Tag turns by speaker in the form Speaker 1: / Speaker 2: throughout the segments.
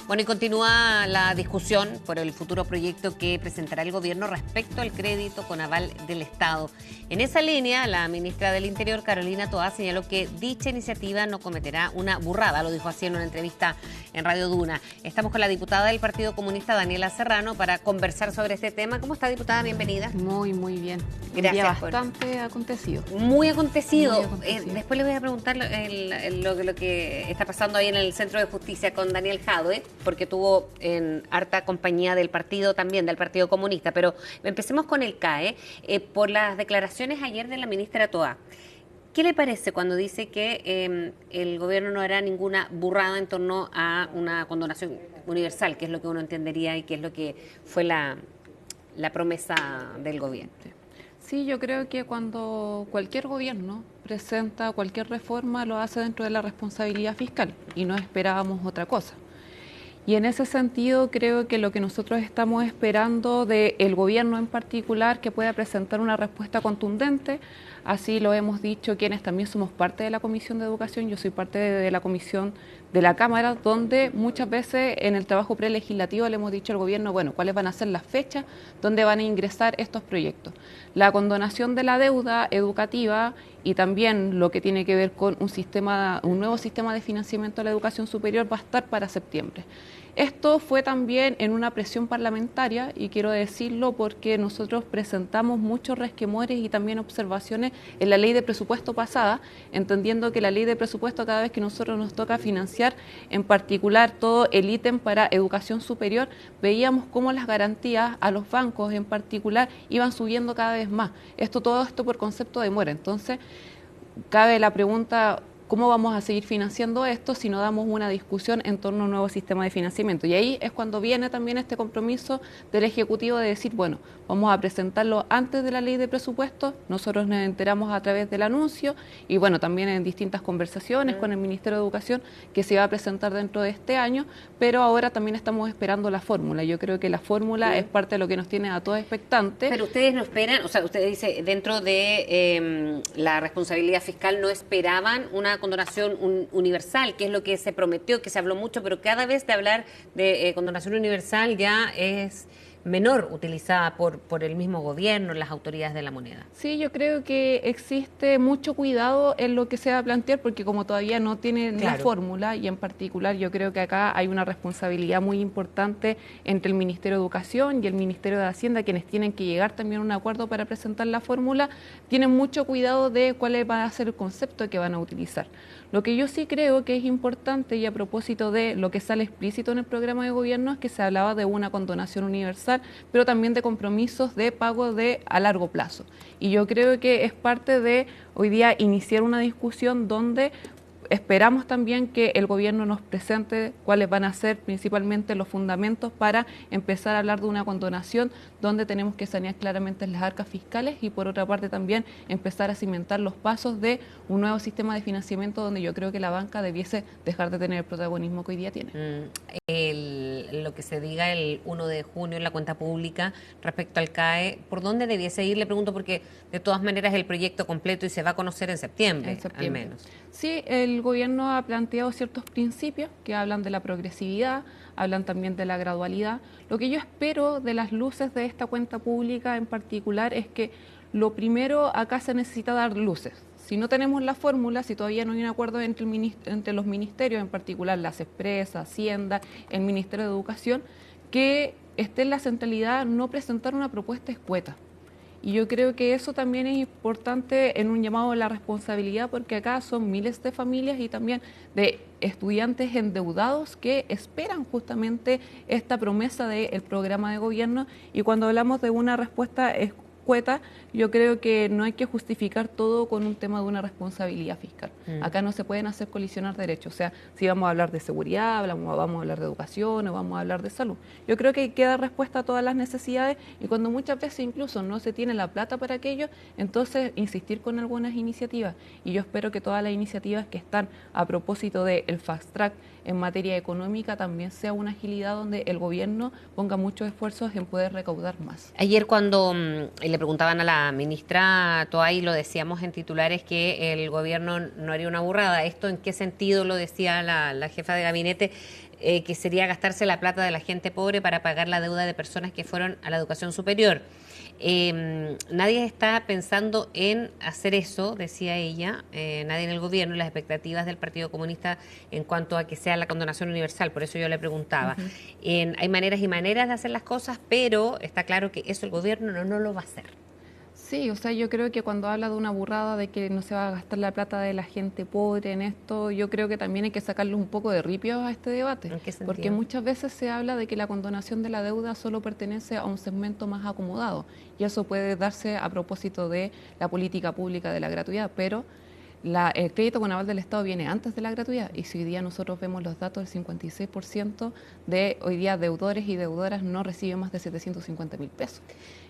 Speaker 1: Bueno, y continúa la discusión por el futuro proyecto que presentará el gobierno respecto al crédito con aval del Estado. En esa línea, la ministra del Interior, Carolina Toá, señaló que dicha iniciativa no cometerá una burrada, lo dijo así en una entrevista en Radio Duna. Estamos con la diputada del Partido Comunista, Daniela Serrano, para conversar sobre este tema. ¿Cómo está, diputada? Bienvenida.
Speaker 2: Muy bien.
Speaker 1: Gracias.
Speaker 2: Bastante acontecido.
Speaker 1: Muy acontecido.
Speaker 2: Muy acontecido.
Speaker 1: Después le voy a preguntar lo que está pasando ahí en el Centro de Justicia con Daniel Jadwe, porque tuvo en harta compañía del partido también, del Partido Comunista. Pero empecemos con el CAE. Por las declaraciones ayer de la ministra Toá, ¿qué le parece cuando dice que el gobierno no hará ninguna burrada en torno a una condonación universal, que es lo que uno entendería y que es lo que fue la promesa del gobierno?
Speaker 2: Sí, yo creo que cuando cualquier gobierno presenta cualquier reforma lo hace dentro de la responsabilidad fiscal y no esperábamos otra cosa. Y en ese sentido creo que lo que nosotros estamos esperando del gobierno en particular, que pueda presentar una respuesta contundente, así lo hemos dicho quienes también somos parte de la Comisión de Educación. Yo soy parte de la Comisión de la Cámara, donde muchas veces en el trabajo prelegislativo le hemos dicho al gobierno, bueno, cuáles van a ser las fechas donde van a ingresar estos proyectos. La condonación de la deuda educativa y también lo que tiene que ver con un nuevo sistema de financiamiento de la educación superior va a estar para septiembre. Esto fue también en una presión parlamentaria, y quiero decirlo porque nosotros presentamos muchos resquemores y también observaciones en la ley de presupuesto pasada, entendiendo que la ley de presupuesto, cada vez que nosotros nos toca financiar, en particular todo el ítem para educación superior, veíamos cómo las garantías a los bancos en particular iban subiendo cada vez más. Todo esto por concepto de mora. Entonces, cabe la pregunta: ¿cómo vamos a seguir financiando esto si no damos una discusión en torno a un nuevo sistema de financiamiento? Y ahí es cuando viene también este compromiso del Ejecutivo de decir, bueno, vamos a presentarlo antes de la ley de presupuestos. Nosotros nos enteramos a través del anuncio y bueno, también en distintas conversaciones con el Ministerio de Educación, que se va a presentar dentro de este año, pero ahora también estamos esperando la fórmula. Yo creo que la fórmula es parte de lo que nos tiene a todos expectantes.
Speaker 1: Pero ustedes no esperan, o sea, usted dice, dentro de la responsabilidad fiscal no esperaban una condonación universal, que es lo que se prometió, que se habló mucho, pero cada vez de hablar de condonación universal ya es menor utilizada por el mismo gobierno, las autoridades de la moneda.
Speaker 2: Sí, yo creo que existe mucho cuidado en lo que se va a plantear, porque como todavía no tienen la fórmula, y en particular yo creo que acá hay una responsabilidad muy importante entre el Ministerio de Educación y el Ministerio de Hacienda, quienes tienen que llegar también a un acuerdo para presentar la fórmula, tienen mucho cuidado de cuál va a ser el concepto que van a utilizar. Lo que yo sí creo que es importante, y a propósito de lo que sale explícito en el programa de gobierno, es que se hablaba de una condonación universal, pero también de compromisos de pago a largo plazo. Y yo creo que es parte de hoy día iniciar una discusión donde esperamos también que el gobierno nos presente cuáles van a ser principalmente los fundamentos para empezar a hablar de una condonación, donde tenemos que sanear claramente las arcas fiscales y por otra parte también empezar a cimentar los pasos de un nuevo sistema de financiamiento donde yo creo que la banca debiese dejar de tener el protagonismo que hoy día tiene.
Speaker 1: Lo que se diga el 1 de junio en la cuenta pública respecto al CAE, ¿por dónde debiese ir? Le pregunto porque de todas maneras el proyecto completo y se va a conocer en septiembre. Al menos.
Speaker 2: Sí, el gobierno ha planteado ciertos principios que hablan de la progresividad, hablan también de la gradualidad. Lo que yo espero de las luces de esta cuenta pública en particular es que lo primero, acá se necesita dar luces. Si no tenemos la fórmula, si todavía no hay un acuerdo entre los ministerios, en particular las Expresas, Hacienda, el Ministerio de Educación, que esté en la centralidad no presentar una propuesta escueta. Y yo creo que eso también es importante en un llamado a la responsabilidad, porque acá son miles de familias y también de estudiantes endeudados que esperan justamente esta promesa del programa de gobierno. Y cuando hablamos de una respuesta escueta, yo creo que no hay que justificar todo con un tema de una responsabilidad fiscal. Acá no se pueden hacer colisionar derechos. O sea, si vamos a hablar de seguridad, vamos a hablar de educación o vamos a hablar de salud. Yo creo que hay que dar respuesta a todas las necesidades, y cuando muchas veces incluso no se tiene la plata para aquello, entonces insistir con algunas iniciativas. Y yo espero que todas las iniciativas que están a propósito del fast track en materia económica también sea una agilidad donde el gobierno ponga muchos esfuerzos en poder recaudar más.
Speaker 1: Ayer cuando le preguntaban a la ministra Toá, y lo decíamos en titulares, que el gobierno no haría una burrada, ¿esto en qué sentido lo decía la jefa de gabinete? que sería gastarse la plata de la gente pobre para pagar la deuda de personas que fueron a la educación superior. Nadie está pensando en hacer eso, decía ella, nadie en el gobierno, las expectativas del Partido Comunista en cuanto a que sea la condonación universal, por eso yo le preguntaba. Hay maneras y maneras de hacer las cosas, pero está claro que eso el gobierno no lo va a hacer.
Speaker 2: Sí, o sea, yo creo que cuando habla de una burrada de que no se va a gastar la plata de la gente pobre en esto, yo creo que también hay que sacarle un poco de ripio a este debate.
Speaker 1: ¿En qué sentido?
Speaker 2: Porque muchas veces se habla de que la condonación de la deuda solo pertenece a un segmento más acomodado. Y eso puede darse a propósito de la política pública de la gratuidad, pero el crédito con aval del Estado viene antes de la gratuidad y si hoy día nosotros vemos los datos, el 56% de hoy día deudores y deudoras no reciben más de 750.000 pesos.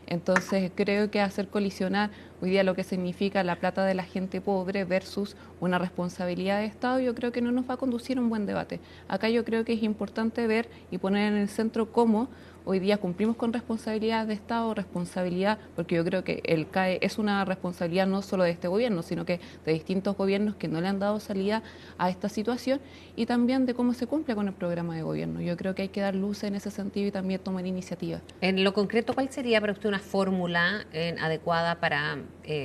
Speaker 2: Entonces creo que hacer colisionar hoy día lo que significa la plata de la gente pobre versus una responsabilidad de Estado, yo creo que no nos va a conducir a un buen debate. Acá yo creo que es importante ver y poner en el centro cómo hoy día cumplimos con responsabilidad de Estado, responsabilidad, porque yo creo que el CAE es una responsabilidad no solo de este gobierno, sino que de distintos gobiernos que no le han dado salida a esta situación y también de cómo se cumple con el programa de gobierno. Yo creo que hay que dar luces en ese sentido y también tomar iniciativas.
Speaker 1: En lo concreto, ¿cuál sería para usted una fórmula adecuada para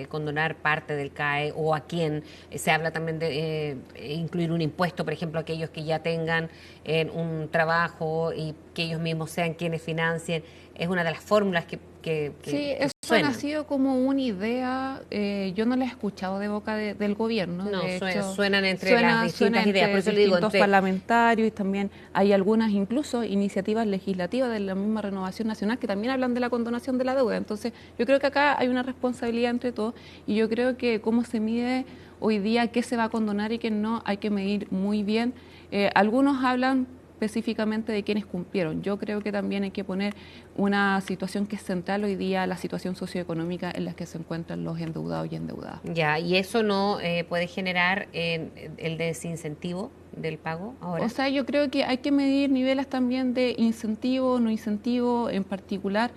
Speaker 1: condonar parte del CAE o a quién? Se habla también de incluir un impuesto, por ejemplo, a aquellos que ya tengan un trabajo y que ellos mismos sean quienes financien. Es una de las fórmulas que
Speaker 2: sí, eso
Speaker 1: suenan.
Speaker 2: ha nacido como una idea, yo no la he escuchado de boca del gobierno.
Speaker 1: No,
Speaker 2: de hecho,
Speaker 1: suenan entre las distintas ideas, por eso le digo,
Speaker 2: distintos parlamentarios y también hay algunas incluso iniciativas legislativas de la misma Renovación Nacional que también hablan de la condonación de la deuda. Entonces, yo creo que acá hay una responsabilidad entre todos y yo creo que cómo se mide hoy día qué se va a condonar y qué no, hay que medir muy bien. Algunos hablan específicamente de quienes cumplieron. Yo creo que también hay que poner una situación que es central hoy día, la situación socioeconómica en la que se encuentran los endeudados y endeudadas.
Speaker 1: Ya, y eso no puede generar el desincentivo del pago ahora.
Speaker 2: O sea, yo creo que hay que medir niveles también de incentivo, no incentivo, en particular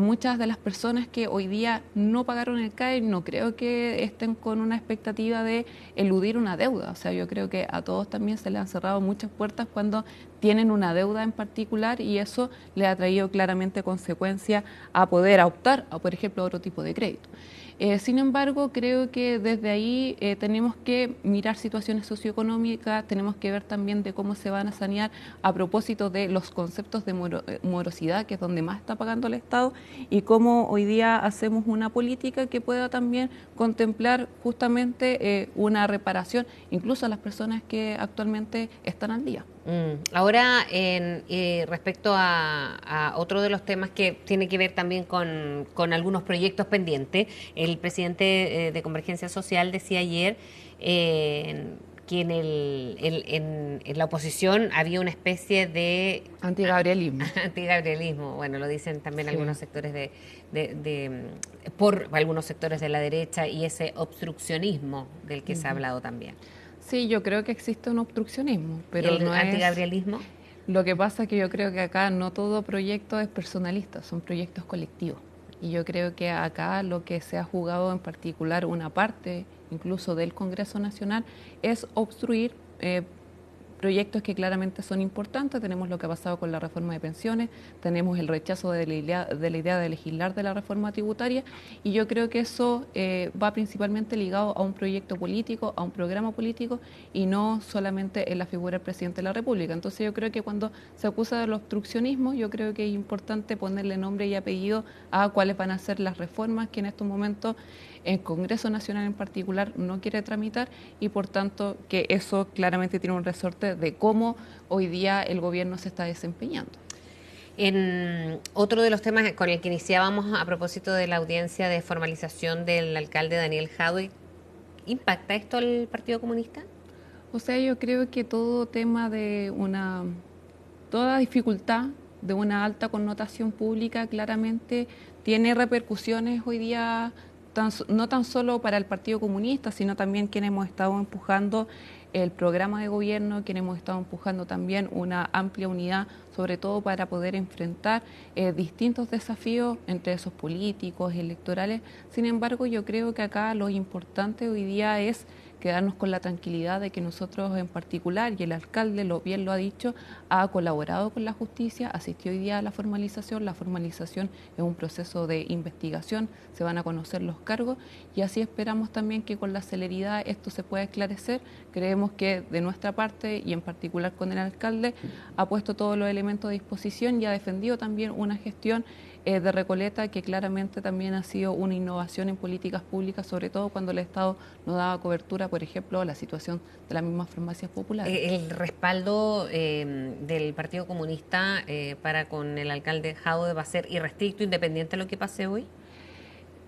Speaker 2: muchas de las personas que hoy día no pagaron el CAE no creo que estén con una expectativa de eludir una deuda. O sea, yo creo que a todos también se les han cerrado muchas puertas cuando tienen una deuda en particular y eso le ha traído claramente consecuencias a poder optar a, por ejemplo, otro tipo de crédito. Sin embargo, creo que desde ahí tenemos que mirar situaciones socioeconómicas, tenemos que ver también de cómo se van a sanear a propósito de los conceptos de morosidad, que es donde más está pagando el Estado, y cómo hoy día hacemos una política que pueda también contemplar justamente una reparación, incluso a las personas que actualmente están al día.
Speaker 1: Ahora, respecto a otro de los temas que tiene que ver también con algunos proyectos pendientes, el presidente de Convergencia Social decía ayer que en la oposición había una especie de
Speaker 2: antigabrielismo.
Speaker 1: Antigabrielismo, bueno, lo dicen también algunos sectores por algunos sectores de la derecha y ese obstruccionismo del que se ha hablado también.
Speaker 2: Sí, yo creo que existe un obstruccionismo, pero
Speaker 1: ¿El
Speaker 2: no
Speaker 1: antigabrielismo?
Speaker 2: Lo que pasa es que yo creo que acá no todo proyecto es personalista, son proyectos colectivos. Y yo creo que acá lo que se ha jugado en particular una parte, incluso del Congreso Nacional, es obstruir proyectos que claramente son importantes. Tenemos lo que ha pasado con la reforma de pensiones, tenemos el rechazo de la idea de legislar de la reforma tributaria y yo creo que eso va principalmente ligado a un proyecto político, a un programa político y no solamente en la figura del presidente de la República. Entonces yo creo que cuando se acusa del obstruccionismo, yo creo que es importante ponerle nombre y apellido a cuáles van a ser las reformas que en estos momentos el Congreso Nacional en particular no quiere tramitar y por tanto que eso claramente tiene un resorte de cómo hoy día el gobierno se está desempeñando.
Speaker 1: En otro de los temas con el que iniciábamos a propósito de la audiencia de formalización del alcalde Daniel Jadwe, ¿impacta esto al Partido Comunista?
Speaker 2: O sea, yo creo que todo tema toda dificultad de una alta connotación pública claramente tiene repercusiones hoy día no tan solo para el Partido Comunista, sino también quienes hemos estado empujando el programa de gobierno, quienes hemos estado empujando también una amplia unidad, sobre todo para poder enfrentar distintos desafíos entre esos políticos, electorales. Sin embargo, yo creo que acá lo importante hoy día es quedarnos con la tranquilidad de que nosotros en particular, y el alcalde bien lo ha dicho, ha colaborado con la justicia, asistió hoy día a la formalización es un proceso de investigación, se van a conocer los cargos y así esperamos también que con la celeridad esto se pueda esclarecer. Creemos que de nuestra parte y en particular con el alcalde ha puesto todos los elementos a disposición y ha defendido también una gestión de Recoleta que claramente también ha sido una innovación en políticas públicas, sobre todo cuando el Estado no daba cobertura, por ejemplo, a la situación de las mismas farmacias populares.
Speaker 1: El respaldo del Partido Comunista para con el alcalde Jadwe va a ser irrestricto, independiente de lo que pase hoy.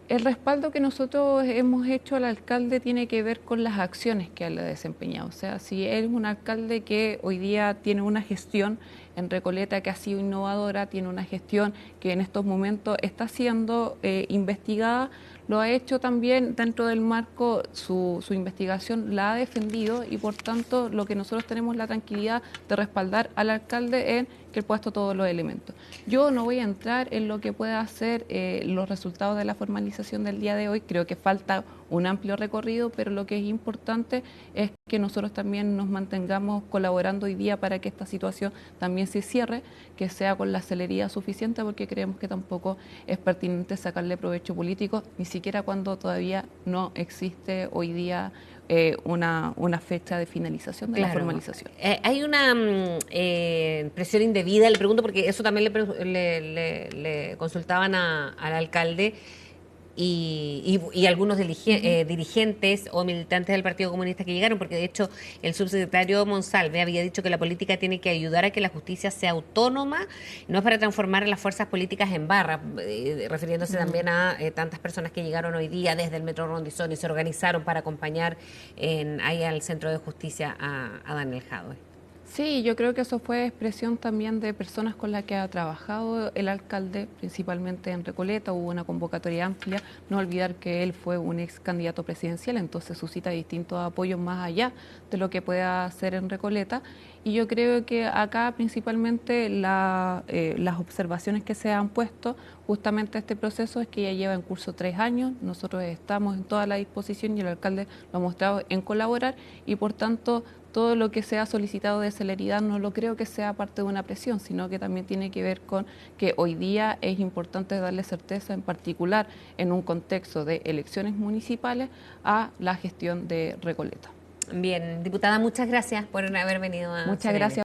Speaker 2: El respaldo que nosotros hemos hecho al alcalde tiene que ver con las acciones que él ha desempeñado. O sea, si él es un alcalde que hoy día tiene una gestión en Recoleta que ha sido innovadora, tiene una gestión que en estos momentos está siendo investigada, lo ha hecho también dentro del marco, su investigación la ha defendido y por tanto lo que nosotros tenemos la tranquilidad de respaldar al alcalde en que él puesto todos los elementos. Yo no voy a entrar en lo que pueda ser los resultados de la formalización del día de hoy, creo que falta un amplio recorrido, pero lo que es importante es que nosotros también nos mantengamos colaborando hoy día para que esta situación también se cierre, que sea con la celeridad suficiente, porque creemos que tampoco es pertinente sacarle provecho político, ni siquiera cuando todavía no existe hoy día una fecha de finalización de la formalización.
Speaker 1: Hay una presión indebida, le pregunto porque eso también le consultaban al alcalde y algunos dirigentes o militantes del Partido Comunista que llegaron, porque de hecho el subsecretario Monsalve había dicho que la política tiene que ayudar a que la justicia sea autónoma, no es para transformar a las fuerzas políticas en barra, refiriéndose también a tantas personas que llegaron hoy día desde el Metro Rondizón y se organizaron para acompañar ahí al Centro de Justicia a Daniel Jadwe.
Speaker 2: Sí, yo creo que eso fue expresión también de personas con las que ha trabajado el alcalde, principalmente en Recoleta, hubo una convocatoria amplia, no olvidar que él fue un ex candidato presidencial, entonces suscita distintos apoyos más allá de lo que pueda hacer en Recoleta, y yo creo que acá principalmente las observaciones que se han puesto justamente a este proceso es que ya lleva en curso 3 años, nosotros estamos en toda la disposición y el alcalde lo ha mostrado en colaborar y por tanto todo lo que se ha solicitado de celeridad no lo creo que sea parte de una presión, sino que también tiene que ver con que hoy día es importante darle certeza, en particular en un contexto de elecciones municipales, a la gestión de Recoleta.
Speaker 1: Bien, diputada, muchas gracias por haber venido a
Speaker 2: Muchas gracias.